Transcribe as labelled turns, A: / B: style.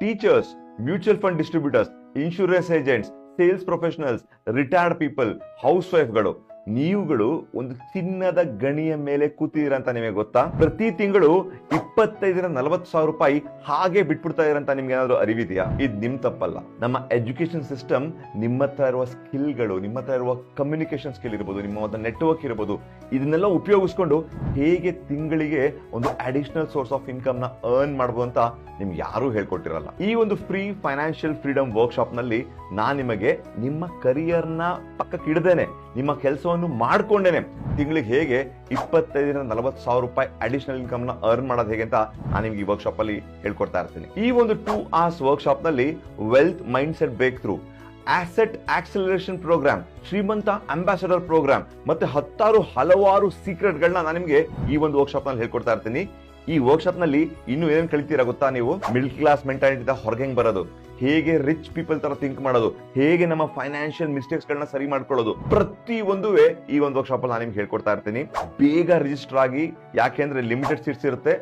A: Teachers, mutual fund distributors, insurance agents, sales professionals, retired people, house ವೈಫ್ಗಳು, ನೀವುಗಳು ಒಂದು ಚಿನ್ನದ ಗಣಿಯ ಮೇಲೆ ಕೂತಿದ್ದೀರಾ ಅಂತ ನಿಮಗೆ ಗೊತ್ತಾ? ಪ್ರತಿ ತಿಂಗಳು 25,000-40,000 ರೂಪಾಯಿ ಹಾಗೆ ಬಿಟ್ಬಿಡ್ತಾ ಇರಂತ ನಿಮ್ಗೆ ಏನಾದ್ರು ಅರಿವಿದೆಯಾ? ಇದು ನಿಮ್ ತಪ್ಪಲ್ಲ. ನಮ್ಮ ಎಜುಕೇಶನ್ ಸಿಸ್ಟಮ್ ನಿಮ್ಮ ಹತ್ರ ಇರುವ ಸ್ಕಿಲ್ಗಳು, ನಿಮ್ಮ ಹತ್ರ ಇರುವ ಕಮ್ಯುನಿಕೇಶನ್ ಸ್ಕಿಲ್ ಇರ್ಬೋದು, ನಿಮ್ಮ ನೆಟ್ವರ್ಕ್ ಇರ್ಬೋದು, ಇದನ್ನೆಲ್ಲ ಉಪಯೋಗಿಸ್ಕೊಂಡು ಹೇಗೆ ತಿಂಗಳಿಗೆ ಒಂದು ಅಡಿಷನಲ್ ಸೋರ್ಸ್ ಆಫ್ ಇನ್ಕಮ್ ನ ಅರ್ನ್ ಮಾಡಬಹುದು ಅಂತ ನಿಮ್ಗೆ ಯಾರು ಹೇಳ್ಕೊಟ್ಟಿರಲ್ಲ. ಈ ಒಂದು ಫ್ರೀ ಫೈನಾನ್ಷಿಯಲ್ ಫ್ರೀಡಮ್ ವರ್ಕ್ಶಾಪ್ ನಲ್ಲಿ ನಾನ್ ನಿಮಗೆ ನಿಮ್ಮ ಕರಿಯರ್ ನ ಪಕ್ಕಕ್ಕೆ ಇಡದೇನೆ, ನಿಮ್ಮ ಕೆಲಸವನ್ನು ಮಾಡ್ಕೊಂಡೇನೆ ತಿಂಗಳಿಗೆ ಹೇಗೆ 25,000-40,000 ರೂಪಾಯಿ ಅಡಿಷನಲ್ ಇನ್ಕಮ್ ನ ಅರ್ನ್ ಮಾಡೋದು ಹೇಗೆ ಅಂತ ನಾನು ನಿಮ್ಗೆ ಈ ವರ್ಕ್ಶಾಪ್ ಅಲ್ಲಿ ಹೇಳ್ಕೊಡ್ತಾ ಇರ್ತೀನಿ. ಈ ಒಂದು 2 hours ವರ್ಕ್ಶಾಪ್ ನಲ್ಲಿ wealth mindset breakthrough, asset acceleration programme, ಶ್ರೀಮಂತ ಅಂಬಾಸಡರ್ ಪ್ರೋಗ್ರಾಮ್ ಮತ್ತೆ ಹಲವಾರು ಸೀಕ್ರೆಟ್ ಗಳನ್ನ ನಾನು ನಿಮ್ಗೆ ಈ ಒಂದು ವರ್ಕ್ಶಾಪ್ ನಲ್ಲಿ ಹೇಳ್ಕೊಡ್ತಾ ಇರ್ತೀನಿ. ಈ ವರ್ಕ್ಶಾಪ್ ನಲ್ಲಿ ಇನ್ನು ಏನೇನು ಕಲಿತೀರಾ ಗೊತ್ತಾ? ನೀವು ಮಿಡ್ಲ್ ಕ್ಲಾಸ್ ಮೆಂಟಾಲಿಟಿ ಹೊರಗೆ ಹೆಂಗ್ ಬರೋದು, ಹೇಗೆ ರಿಚ್ ಪೀಪಲ್ ತರ ಥಿಂಕ್ ಮಾಡೋದು, ಹೇಗೆ ನಮ್ಮ ಫೈನಾನ್ಷಿಯಲ್ ಮಿಸ್ಟೇಕ್ಸ್ ಗಳನ್ನ ಸರಿ ಮಾಡ್ಕೊಳ್ಳೋದು, ಪ್ರತಿ ಒಂದುವೇ ಈ ಒಂದು ವರ್ಕ್ಶಾಪ್ ಅಲ್ಲಿ ನಾನು ನಿಮ್ಗೆ ಹೇಳ್ಕೊಡ್ತಾ ಇರ್ತೀನಿ. ಬೇಗ ರಿಜಿಸ್ಟರ್ ಆಗಿ, ಯಾಕೆಂದ್ರೆ ಲಿಮಿಟೆಡ್ ಸೀಟ್ಸ್ ಇರುತ್ತೆ.